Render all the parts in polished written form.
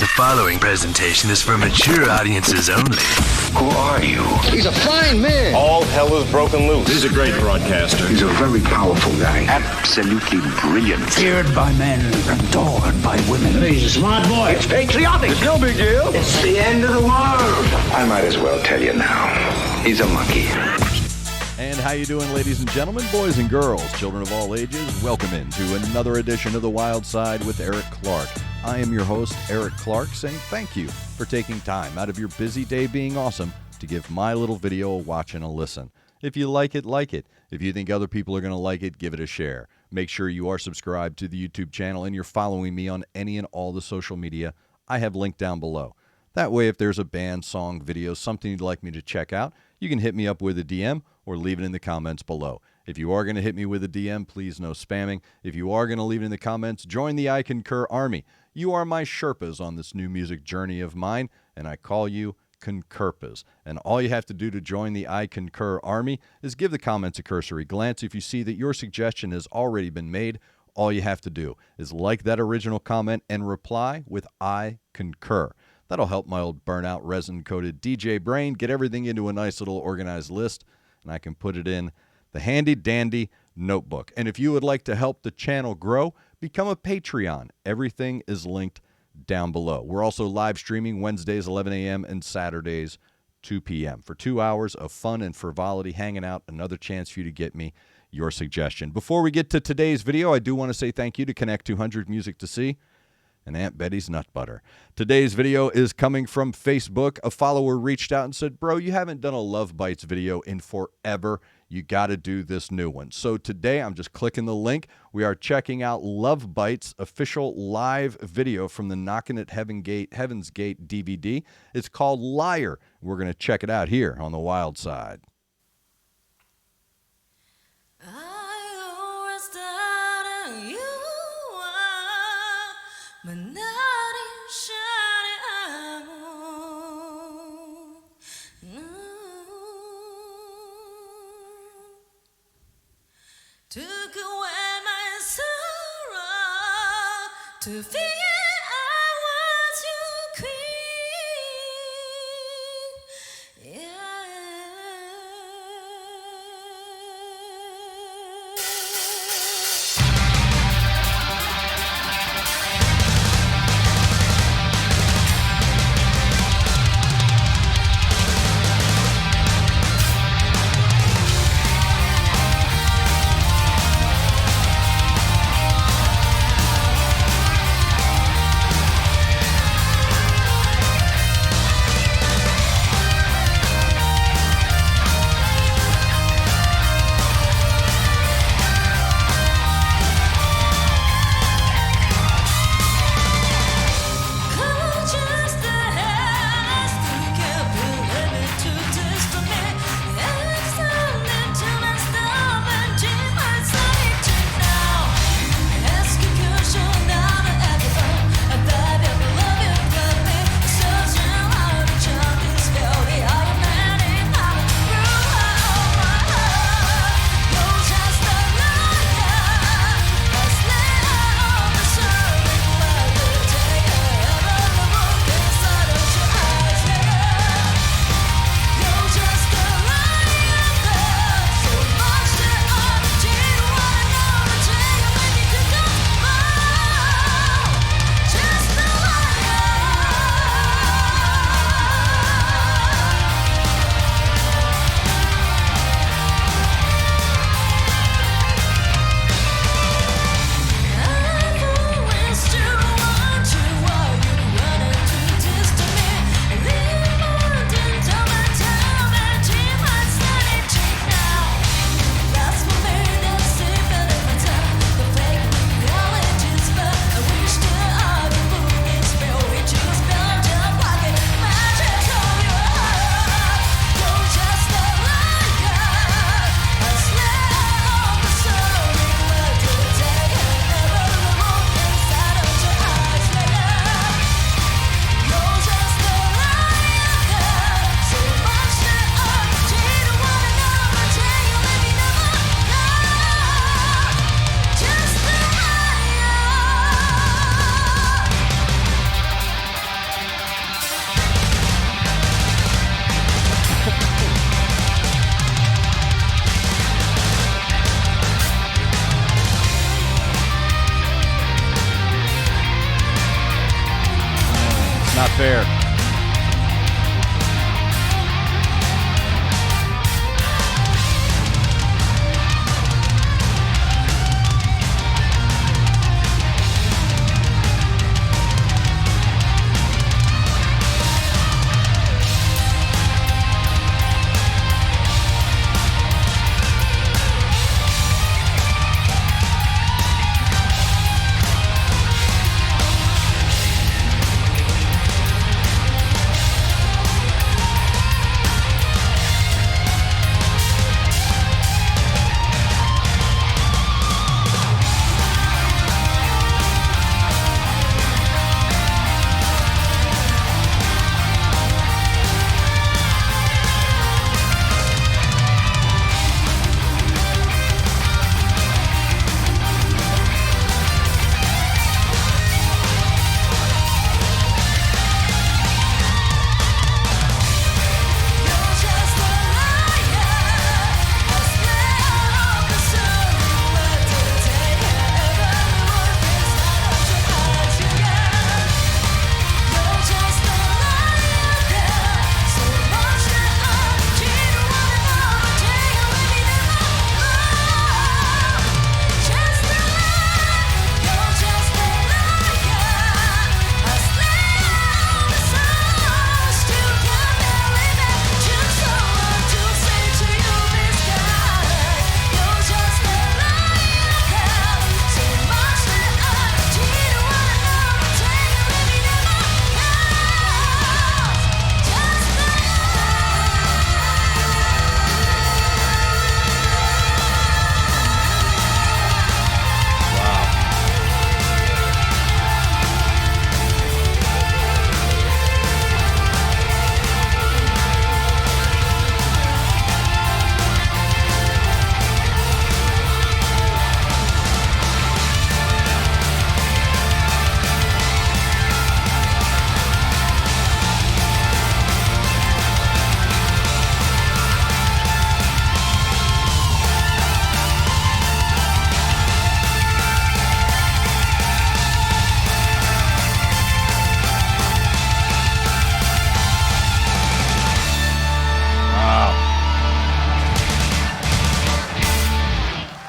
The following presentation is for mature audiences only. Who are you? He's a fine man. All hell is broken loose. He's a great broadcaster. He's a very powerful guy. Absolutely brilliant. Feared by men, adored by women. He's a smart boy. It's patriotic. It's no big deal. It's the end of the world. I might as well tell you now. He's a monkey. And how you doing, ladies and gentlemen, boys and girls, children of all ages? Welcome into another edition of The Wyldeside with Eric Clark. I am your host, Eric Clark, saying thank you for taking time out of your busy day being awesome to give my little video a watch and a listen. If you like it, like it. If you think other people are going to like it, give it a share. Make sure you are subscribed to the YouTube channel and you're following me on any and all the social media I have linked down below. That way, if there's a band, song, video, something you'd like me to check out, you can hit me up with a DM or leave it in the comments below. If you are going to hit me with a DM, please no spamming. If you are going to leave it in the comments, join the CONCURPA Army. You are my Sherpas on this new music journey of mine, and I call you CONCURPAs. And all you have to do to join the CONCURPA Army is give the comments a cursory glance. If you see that your suggestion has already been made, all you have to do is like that original comment and reply with I concur. That'll help my old burnout resin-coated DJ brain get everything into a nice little organized list, and I can put it in the handy-dandy notebook. And if you would like to help the channel grow, become a Patreon. Everything is linked down below. We're also live streaming Wednesdays 11 a.m. and Saturdays 2 p.m. for 2 hours of fun and frivolity, hanging out, another chance for you to get me your suggestion. Before we get to today's video, I do want to say thank you to Connect 200 Music to See and Aunt Betty's Nut Butter. Today's video is coming from Facebook. A follower reached out and said, bro, you haven't done a Lovebites video in forever. You got to do this new one. So today, I'm just clicking the link. We are checking out Lovebites' official live video from the Knockin' at Heaven's Gate DVD. It's called Liar. We're going to check it out here on The Wyldeside. Took away my sorrow to feel I was your queen. Yeah. Not fair.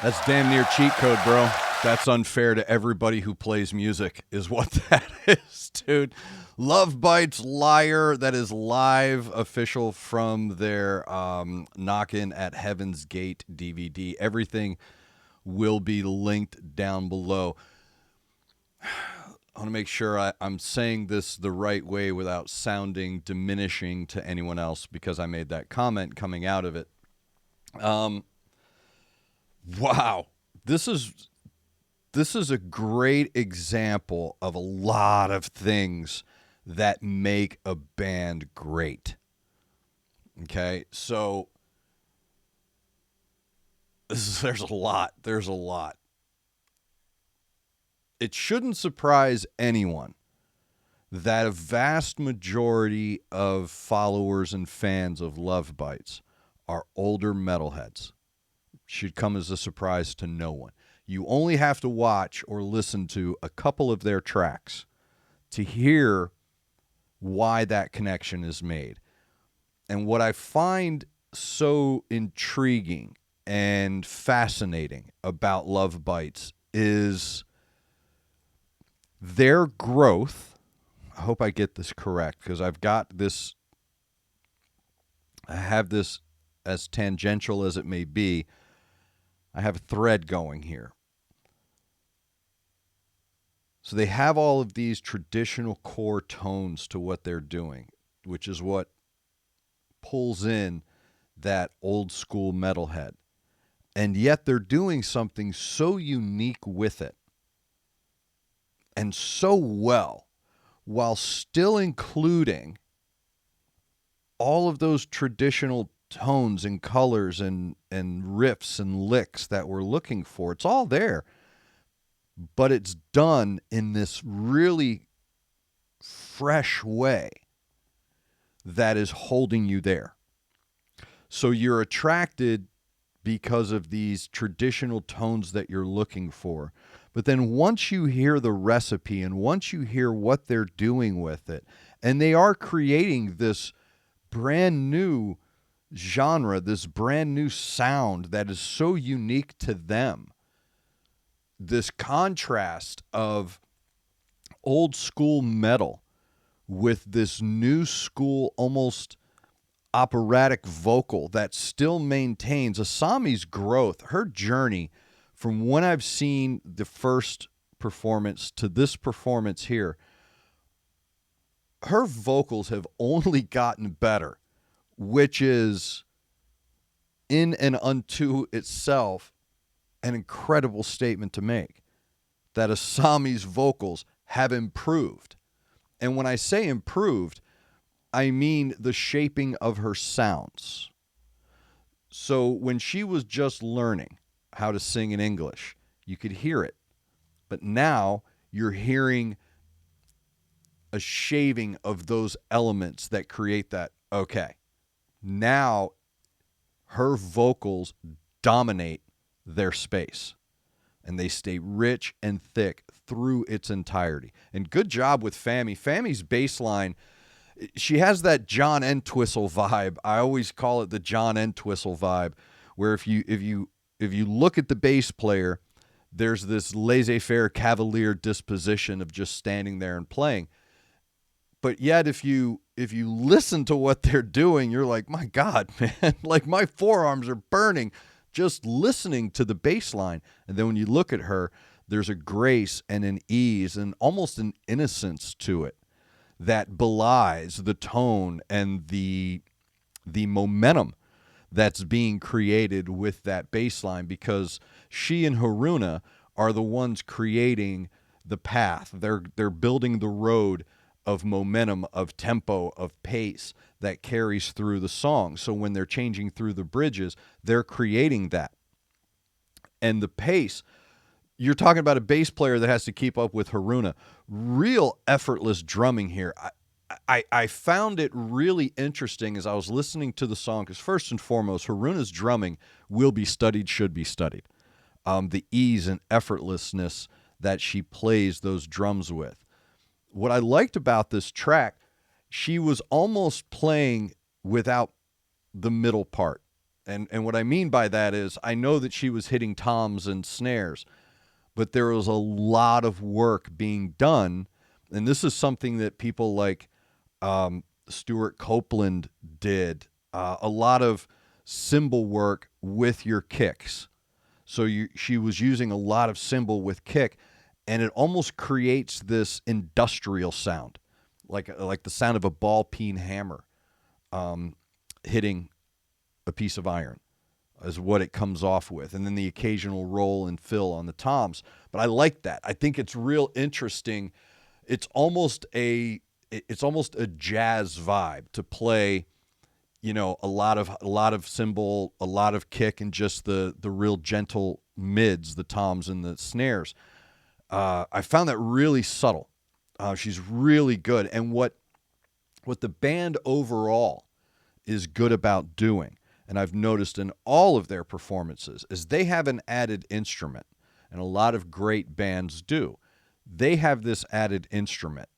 That's damn near cheat code, bro. That's unfair to everybody who plays music is what that is, dude. Lovebites Liar, that is live, official from their Knockin' at Heaven's Gate DVD. Everything will be linked down below. I want to make sure I'm saying this the right way without sounding diminishing to anyone else because I made that comment coming out of it. Wow. This is a great example of a lot of things that make a band great. Okay? So there's a lot. There's a lot. It shouldn't surprise anyone that a vast majority of followers and fans of Lovebites are older metalheads. Should come as a surprise to no one. You only have to watch or listen to a couple of their tracks to hear why that connection is made. And what I find so intriguing and fascinating about Lovebites is their growth. I hope I get this correct because I have this as tangential as it may be. I have a thread going here. So they have all of these traditional core tones to what they're doing, which is what pulls in that old school metalhead. And yet they're doing something so unique with it and so well while still including all of those traditional tones and colors and riffs and licks that we're looking for. It's all there, but it's done in this really fresh way that is holding you there. So you're attracted because of these traditional tones that you're looking for, But then once you hear the recipe and once you hear what they're doing with it, and they are creating this brand new genre, this brand new sound that is so unique to them, this contrast of old school metal with this new school, almost operatic vocal that still maintains Asami's growth, her journey from when I've seen the first performance to this performance here. Her vocals have only gotten better, which is in and unto itself an incredible statement to make, that Asami's vocals have improved. And when I say improved, I mean the shaping of her sounds. So when she was just learning how to sing in English, you could hear it. But now you're hearing a shaving of those elements that create that. Okay, now her vocals dominate their space, and they stay rich and thick through its entirety. And good job with Fammy. Fammy's bass line, she has that John Entwistle vibe. I always call it the John Entwistle vibe, where if you look at the bass player, there's this laissez-faire cavalier disposition of just standing there and playing. But yet if you listen to what they're doing, you're like, my God, man, like my forearms are burning just listening to the bass line. And then when you look at her, there's a grace and an ease and almost an innocence to it that belies the tone and the momentum that's being created with that bass line, because she and Haruna are the ones creating the path. They're building the road of momentum, of tempo, of pace that carries through the song. So when they're changing through the bridges, they're creating that. And the pace, you're talking about a bass player that has to keep up with Haruna. Real effortless drumming here. I found it really interesting as I was listening to the song, because first and foremost, Haruna's drumming will be studied, should be studied. The ease and effortlessness that she plays those drums with. What I liked about this track, she was almost playing without the middle part. And what I mean by that is, I know that she was hitting toms and snares, but there was a lot of work being done. And this is something that people like Stuart Copeland did. A lot of cymbal work with your kicks. So she was using a lot of cymbal with kick, and it almost creates this industrial sound, like the sound of a ball peen hammer hitting a piece of iron is what it comes off with. And then the occasional roll and fill on the toms. But I like that. I think it's real interesting. It's almost a jazz vibe to play, you know, a lot of cymbal, a lot of kick, and just the real gentle mids, the toms and the snares. I found that really subtle. She's really good. And what the band overall is good about doing, and I've noticed in all of their performances, is they have an added instrument, and a lot of great bands do. They have this added instrument.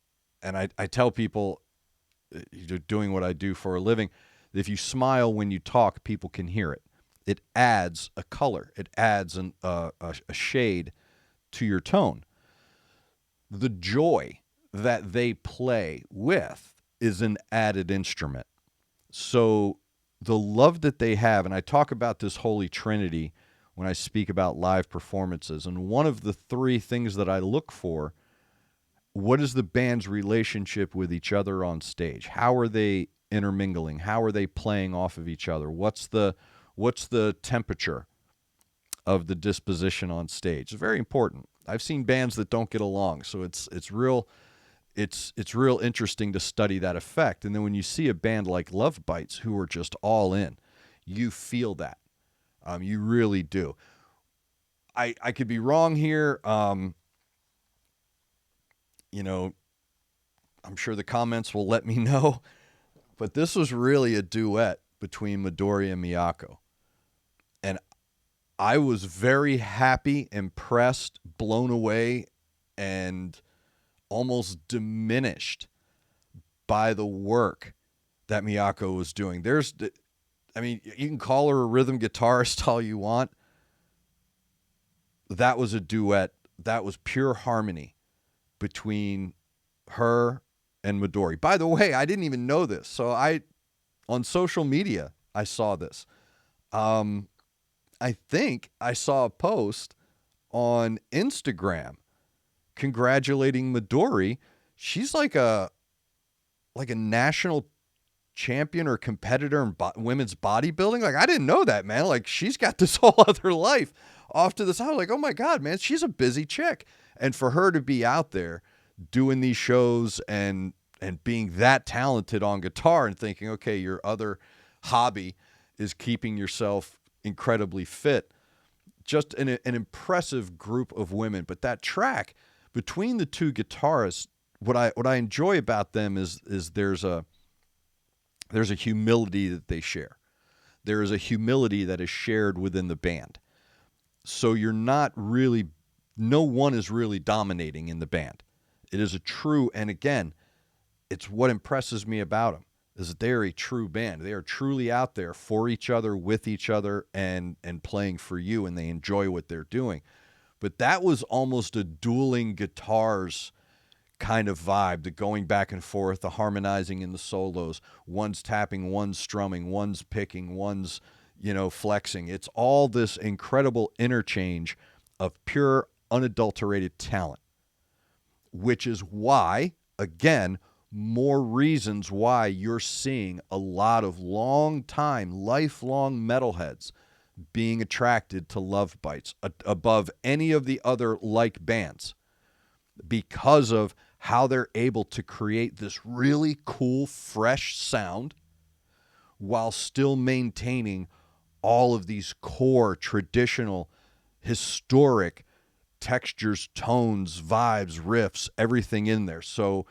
And I tell people, doing what I do for a living, if you smile when you talk, people can hear it. It adds a color. It adds a shade to your tone. The joy that they play with is an added instrument. So the love that they have, and I talk about this Holy Trinity when I speak about live performances, and one of the three things that I look for, what is the band's relationship with each other on stage? How are they intermingling? How are they playing off of each other? What's the temperature of the disposition on stage? It's very important. I've seen bands that don't get along, so it's real interesting to study that effect. And then when you see a band like Lovebites who are just all in, you feel that. You really do. I could be wrong here. You know, I'm sure the comments will let me know, but this was really a duet between Midori and Miyako. And I was very happy, impressed, blown away, and almost diminished by the work that Miyako was doing. You can call her a rhythm guitarist all you want. That was a duet. That was pure harmony between her and Midori. By the way, I didn't even know this. So on social media, I saw this. I think I saw a post on Instagram congratulating Midori. She's like a national champion or competitor in women's bodybuilding. Like, I didn't know that, man. Like, she's got this whole other life off to the side. Like, oh my God, man, she's a busy chick. And for her to be out there doing these shows and being that talented on guitar and thinking, okay, your other hobby is keeping yourself incredibly fit. Just an impressive group of women. But that track between the two guitarists, what I enjoy about them is there's a humility that they share. There is a humility that is shared within the band. So no one is really dominating in the band. It is a true, and again, it's what impresses me about them, is that they are a true band. They are truly out there for each other, with each other, and playing for you, and they enjoy what they're doing. But that was almost a dueling guitars kind of vibe, the going back and forth, the harmonizing in the solos, one's tapping, one's strumming, one's picking, one's, flexing. It's all this incredible interchange of pure, unadulterated talent, which is why, again, more reasons why you're seeing a lot of long-time, lifelong metalheads being attracted to Lovebites above any of the other like bands, because of how they're able to create this really cool, fresh sound while still maintaining all of these core, traditional, historic textures, tones, vibes, riffs, everything in there. So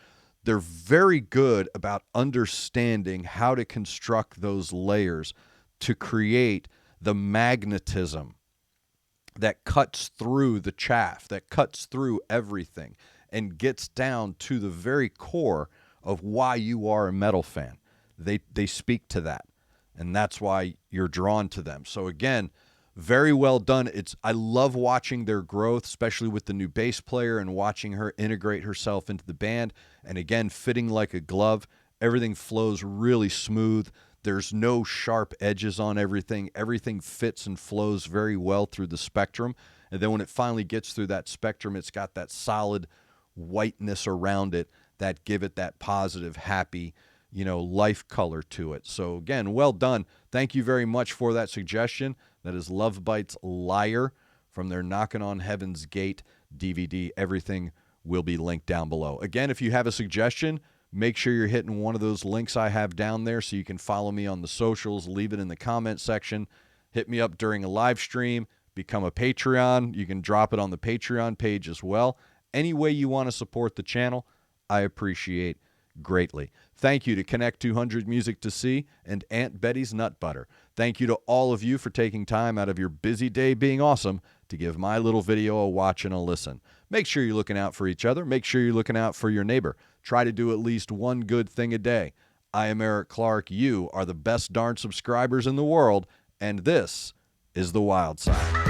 they're very good about understanding how to construct those layers to create the magnetism that cuts through the chaff, that cuts through everything, and gets down to the very core of why you are a metal fan. They speak to that, and that's why you're drawn to them. So again, very well done. I love watching their growth, especially with the new bass player and watching her integrate herself into the band. And again, fitting like a glove. Everything flows really smooth. There's no sharp edges on everything. Everything fits and flows very well through the spectrum. And then when it finally gets through that spectrum, it's got that solid whiteness around it that give it that positive, happy, life color to it. So again, well done. Thank you very much for that suggestion. That is Lovebites' Liar from their Knockin' on Heaven's Gate DVD. Everything will be linked down below. Again, if you have a suggestion, make sure you're hitting one of those links I have down there so you can follow me on the socials. Leave it in the comment section. Hit me up during a live stream. Become a Patreon. You can drop it on the Patreon page as well. Any way you want to support the channel, I appreciate greatly. Thank you to Connect 200 Music to See and Aunt Betty's Nut Butter. Thank you to all of you for taking time out of your busy day being awesome to give my little video a watch and a listen. Make sure you're looking out for each other. Make sure you're looking out for your neighbor. Try to do at least one good thing a day. I am Eric Clark. You are the best darn subscribers in the world, and this is The Wild Side.